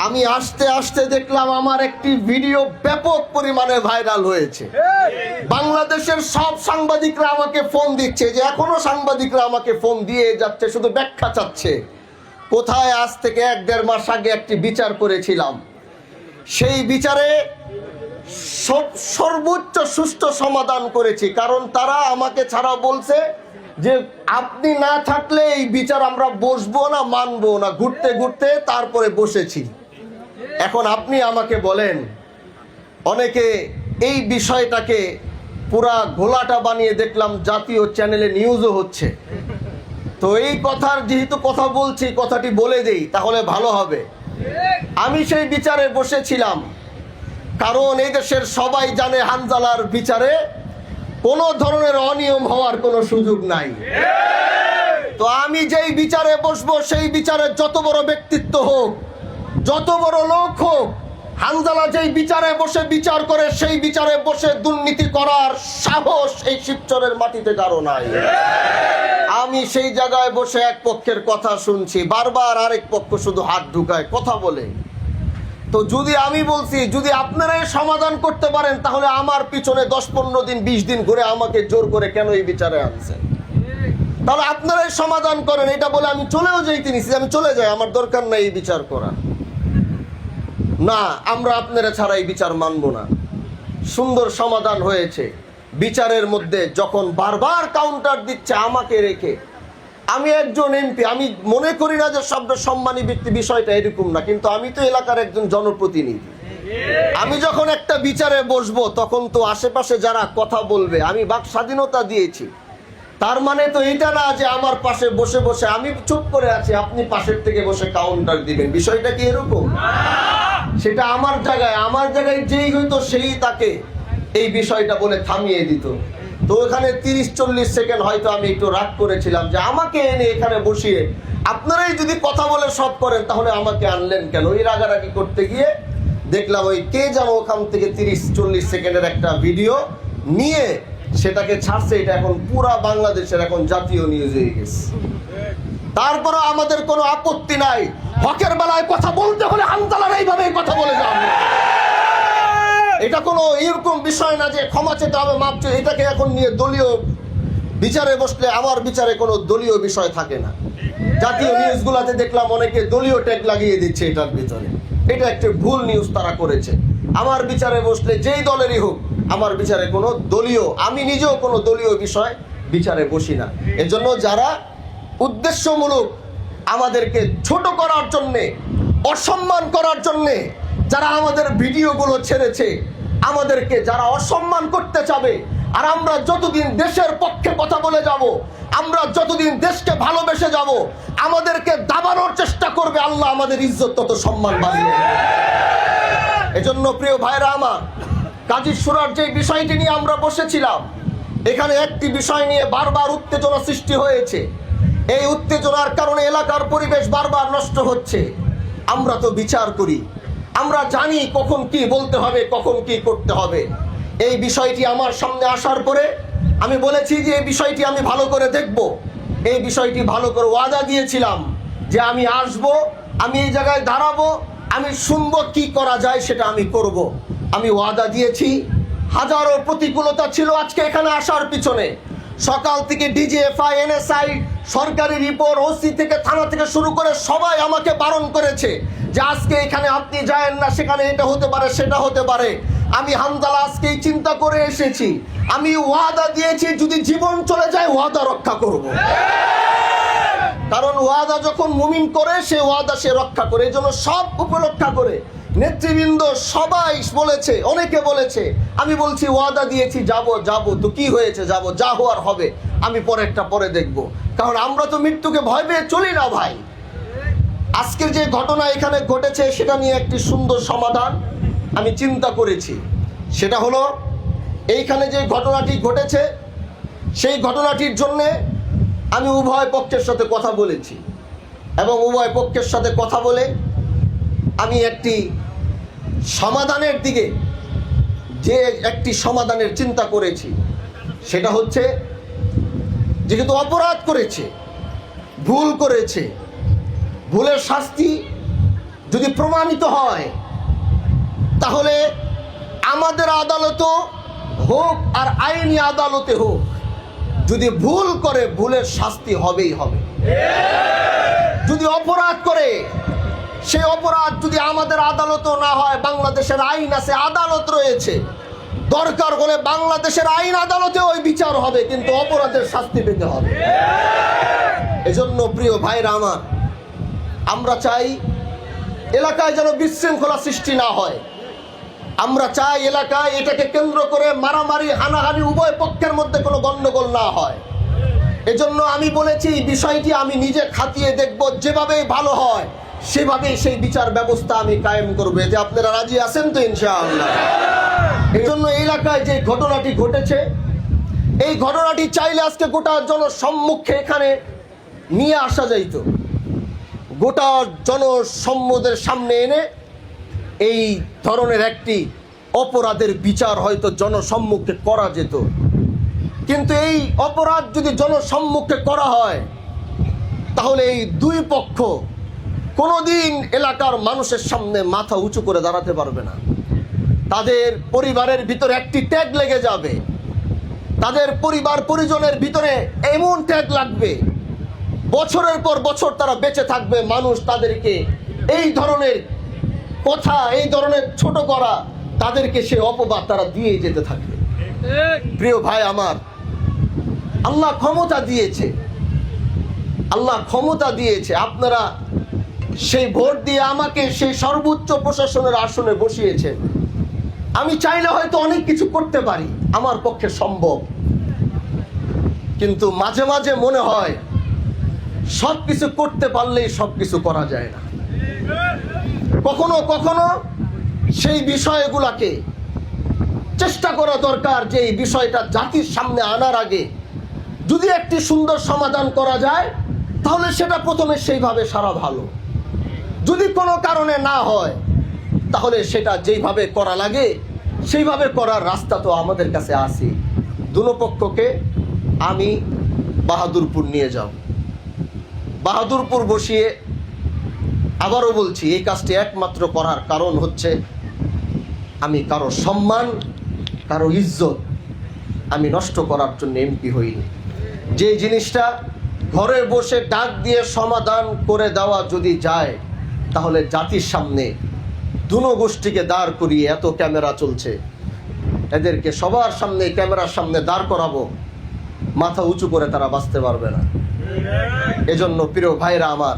আমি আসতে আসতে দেখলাম আমার একটি ভিডিও ব্যাপক পরিমাণে ভাইরাল হয়েছে। বাংলাদেশের সব সাংবাদিকরা আমাকে ফোন দিচ্ছে, যে এখনো সাংবাদিকরা আমাকে ফোন দিয়ে যাচ্ছে, শুধু ব্যাখ্যা চাচ্ছে কোথায় আজ থেকে 1-1.5 মাস আগে একটি বিচার করেছিলাম, সেই বিচারে সর্বোচ্চ সুষ্ঠু সমাধান করেছি। কারণ তারা আমাকে ছাড়া বলছে যে আপনি না থাকলে এই বিচার আমরা বসবো না, মানবো না। ঘুরতে ঘুরতে তারপরে বসেছি। এখন আপনি আমাকে বলেন, অনেকে এই বিষয়টাকে পুরা ঘোলাটা বানিয়ে দেখলাম জাতীয় চ্যানেলে নিউজও হচ্ছে। তো এই কথার যেহেতু কথা বলছি, কথাটি বলে দেই তাহলে ভালো হবে। আমি সেই বিচারে বসেছিলাম, কারণ এই দেশের সবাই জানে হানজালার বিচারে কোনো ধরনের অনিয়ম হওয়ার কোনো সুযোগ নাই। তো আমি যেই বিচারে বসবো, সেই বিচারে যত বড় ব্যক্তিত্ব হোক, যত বড় লোক হোক, হানজালা যেই বিচারে বসে বিচার করে, সেই বিচারে বসে দুর্নীতি করার সাহস এই শিবচরের মাটিতে কারো নাই। আমি সেই জায়গায় বসে এক পক্ষের কথা শুনছি, বারবার আরেক পক্ষ শুধু হাত ঢুকায় কথা বলে। তো যদি আমি বলছি, যদি আপনারাই সমাধান করতে পারেন, তাহলে আমার পিছনে 10-15 দিন 20 দিন ঘুরে আমাকে জোর করে কেন এই বিচারে আনছেন? তাহলে আপনারাই সমাধান করেন। এটা বলে আমি চলেও যাইতে নিছি, আমি চলে যাই, আমার দরকার নাই এই বিচার করা। না, আমরা আপনারা ছাড়া এই বিচার মানব না। সুন্দর সমাধান হয়েছে বিচারের মধ্যে। যখন বারবার কাউন্টার দিচ্ছে আমাকে রেখে, আমি একজন এমপি, আমি মনে করি না যে শব্দ সম্মানী ব্যক্তি, বিষয়টা এরকম না, কিন্তু আমি তো এলাকার একজন জনপ্রতিনিধি। আমি যখন একটা বিচারে বসবো, তখন তো আশেপাশে যারা কথা বলবে, আমি বাক স্বাধীনতা দিয়েছি। তার মানে তো এটা না যে আমার পাশে বসে বসে আমি চুপ করে আছি, আপনি পাশের থেকে বসে কাউন্টার দিবেন। বিষয়টা কি এরকম? সেটা আমার জায়গায় যেই হইতো সেই তাকে এই বিষয়টা বলে থামিয়ে দিত। তো ওখানে 30-40 সেকেন্ড হয়তো আমি একটু রাগ করেছিলাম যে আমাকে এনে এখানে বসিয়ে আপনারাই যদি কথা বলে সব করেন, তাহলে আমাকে আনলেন কেন? এই রাগারাগি করতে গিয়ে দেখলাম ওই কে যেন ওখান থেকে 30-40 সেকেন্ডের একটা ভিডিও নিয়ে সেটাকে ছাড়ছে। এটা এখন পুরা বাংলাদেশের এখন জাতীয় নিউজ হয়ে গেছে। তারপরে আমাদের কোনো আপত্তি নাই। হকের বেলায় কথা বলতে হলে হানজালার এইভাবে কথা বলে যাও। এটা কোনো এরকম বিষয় না যে ক্ষমা চেতে হবে, মাপ চেয়ে। এটাকে এখন নিয়ে দলীয় বিচারে বসলে আমার বিচারে কোনো দলীয় বিষয় থাকে না। জাতীয় নিউজগুলোতে দেখলাম অনেকে দলীয় ট্যাগ লাগিয়ে দিচ্ছে এটার ভিতরে। এটা একটা ভুল নিউজ তারা করেছে। আমার বিচারে বসলে যেই দলেরই হোক, আমার বিচারে কোনো দলীয়, আমি নিজেও কোনো দলীয় বিষয় বিচারে বসি না। এজন্য যারা উদ্দেশ্যমূলক আমাদেরকে ছোট করার জন্যে, অসম্মান করার জন্যে যারা আমাদের ভিডিওগুলো ছেড়েছে, আমাদেরকে যারা অসম্মান করতে চাবে, আর আমরা যতদিন দেশের পক্ষে কথা বলে যাব, আমরা যতদিন দেশকে ভালোবেসে যাব, আমাদেরকে দাবানোর চেষ্টা করবে, আল্লাহ আমাদের ইজ্জত তত সম্মান বাড়িয়ে। এজন্য প্রিয় ভাইরা আমার, কাজী সুরার যে বিষয়টি নিয়ে আমরা বসেছিলাম, এখানে একটি বিষয় নিয়ে বারবার উত্তেজনা সৃষ্টি হয়েছে। এই উত্তেজনার কারণে এলাকার পরিবেশ বারবার নষ্ট হচ্ছে। আমরা তো বিচার করি, আমরা জানি কখন কি বলতে হবে, কখন কি করতে হবে। এই বিষয়টি আমার সামনে আসার পরে আমি বলেছি যে এই বিষয়টি আমি ভালো করে দেখব। এই বিষয়টি ভালো করে ওয়াদা দিয়েছিলাম যে আমি আসব, আমি এই জায়গায় দাঁড়াবো, আমি শুনবো কি করা যায় সেটা আমি করব। আমি ওয়াদা দিয়েছি। হাজারো প্রতিকূলতা ছিল আজকে এখানে আসার পিছনে। সকাল থেকে ডিজিএফআই, এনএসআই, সরকারি রিপোর্ট, ওসি থেকে থানা থেকে শুরু করে সবাই আমাকে বারণ করেছে যে আজকে এখানে আপনি যায়েন না, সেখানে এটা হতে পারে, সেটা হতে পারে। আমি হানজালা আজকেই চিন্তা করে এসেছি। আমি ওয়াদা দিয়েছি, যদি জীবন চলে যায় ওয়াদা রক্ষা করব। কারণ ওয়াদা যখন মুমিন করে, সে ওয়াদা সে রক্ষা করে। এই জন্য সব উপরক্ষা করে নেতৃবৃন্দ সবাই বলেছে, অনেকে বলেছে, আমি বলছি ওয়াদা দিয়েছি, যাব। তো কি হয়েছে? যাব, যা হওয়ার হবে। আমি পরেরটা পরে দেখব। কারণ আমরা তো মৃত্যুকে ভয় পেয়ে চলি না ভাই। আজকের যে ঘটনা এখানে ঘটেছে, সেটা নিয়ে একটি সুন্দর সমাধান আমি চিন্তা করেছি। সেটা হলো, এইখানে যে ঘটনাটি ঘটেছে, সেই ঘটনাটির জন্যে আমি উভয় পক্ষের সাথে কথা বলেছি, এবং উভয় পক্ষের সাথে কথা বলে আমি একটি সমাধানের দিকে, যে একটি সমাধানের চিন্তা করেছি, সেটা হচ্ছে, যেহেতু অপরাধ করেছে, ভুল করেছে, ভুলের শাস্তি যদি প্রমাণিত হয়, তাহলে আমাদের আদালতও হোক আর আইনি আদালতে হোক, যদি ভুল করে ভুলের শাস্তি হবেই হবে। যদি অপরাধ করে, সেই অপরাধ যদি আমাদের আদালতও না হয়, বাংলাদেশের আইন আছে, আদালত রয়েছে, দরকার হলে বাংলাদেশের আইন আদালতে ওই বিচার হবে, কিন্তু অপরাধের শাস্তি পেতে হবে। এজন্য প্রিয় ভাইরা আমার, আমরা চাই এলাকায় যেন বিশৃঙ্খলা সৃষ্টি না হয়। আমরা চাই এলাকায় এটাকে কেন্দ্র করে মারামারি, হানাহানি উভয় পক্ষের মধ্যে কোনো গন্ডগোল না হয়। এজন্য আমি বলেছি, বিষয়টি আমি নিজে খাতিয়ে দেখব, যেভাবেই ভালো হয় সেভাবেই সেই বিচার ব্যবস্থা আমি কায়েম করবো। এতে আপনারা রাজি আছেন তো ইনশাআল্লাহ? এই জন্য এলাকায় যে ঘটনাটি ঘটেছে, এই ঘটনাটি চাইলে আজকে গোটা জনসম্মুখে এখানে নিয়ে আসা যাইত, গোটা জনসম্মুখের সামনে এনে এই ধরনের একটি অপরাধের বিচার হয়তো জনসম্মুখে করা যেত। কিন্তু এই অপরাধ যদি জনসম্মুখে করা হয়, তাহলে এই দুই পক্ষ কোনোদিন এলাকার মানুষের সামনে মাথা উঁচু করে দাঁড়াতে পারবে না। তাদের পরিবারের ভিতরে একটি ট্যাগ লেগে যাবে, তাদের পরিবার পরিজনের ভিতরে এমন ট্যাগ লাগবে, বছরের পর বছর তারা বেঁচে থাকবে, মানুষ তাদেরকে এই ধরনের কথা, এই ধরনের ছোট করা, তাদেরকে সে অপবাদ তারা দিয়ে যেতে থাকবে। প্রিয় ভাই আমার, আল্লাহ ক্ষমতা দিয়েছে, আল্লাহ ক্ষমতা দিয়েছে। আপনারা সেই ভোট দিয়ে আমাকে সেই সর্বোচ্চ প্রশাসনের আসনে বসিয়েছেন। আমি চাইলে হয়তো অনেক কিছু করতে পারি, আমার পক্ষে সম্ভব, কিন্তু মাঝে মাঝে মনে হয় সবকিছু করতে পারলেই সবকিছু করা যায় না। কখনো কখনো সেই বিষয়গুলোকে চেষ্টা করা দরকার যে এই বিষয়টা জাতির সামনে আনার আগে যদি একটি সুন্দর সমাধান করা যায়, তাহলে সেটা প্রথমে সেইভাবে সারা ভালো। যদি কোনো কারণে না হয়, তাহলে সেটা যেইভাবে করা লাগে সেইভাবে করার রাস্তা তো আমাদের কাছে আছে। দুনো পক্ষকে আমি বাহাদুরপুর নিয়ে যাব, বাহাদুরপুর বসিয়ে, আবারও বলছি, এই কাজটি একমাত্র করার কারণ হচ্ছে আমি কারো সম্মান, কারো ইজ্জত আমি নষ্ট করার জন্য এমপি হইনি। যে জিনিসটা ঘরে বসে ডাক দিয়ে সমাধান করে দেওয়া যদি যায়, তাহলে জাতির সামনে দুনো গোষ্ঠীকে দাঁড় করিয়ে, এত ক্যামেরা চলছে, এদেরকে সবার সামনে ক্যামেরার সামনে দাঁড় করাবো, মাথা উঁচু করে তারা বাঁচতে পারবে না। এজন্য প্রিয় ভাইরা আমার,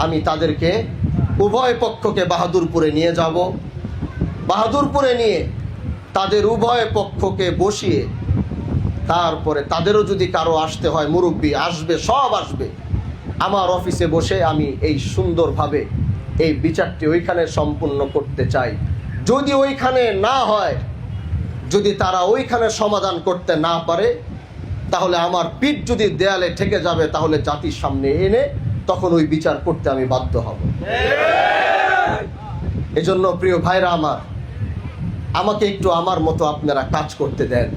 আমি তাদেরকে উভয় পক্ষকে বাহাদুরপুরে নিয়ে যাব, বাহাদুরপুরে নিয়ে তাদের উভয় পক্ষকে বসিয়ে, তারপরে তাদেরও যদি কারো আসতে হয়, মুরব্বী আসবে, সব আসবে, আমার অফিসে বসে আমি এই সুন্দরভাবে এই বিচারটি ওইখানে সম্পূর্ণ করতে চাই। যদি ওইখানে না হয়, যদি তারা ওইখানে সমাধান করতে না পারে, তাহলে আমার পিঠ যদি দেয়ালে ঠেকে যাবে, তাহলে জাতির সামনে এনে তখন ওই বিচার করতে আমি বাধ্য হব। এজন্য প্রিয় ভাইরা আমার, আমাকে একটু আমার মতো আপনারা কাজ করতে দেন।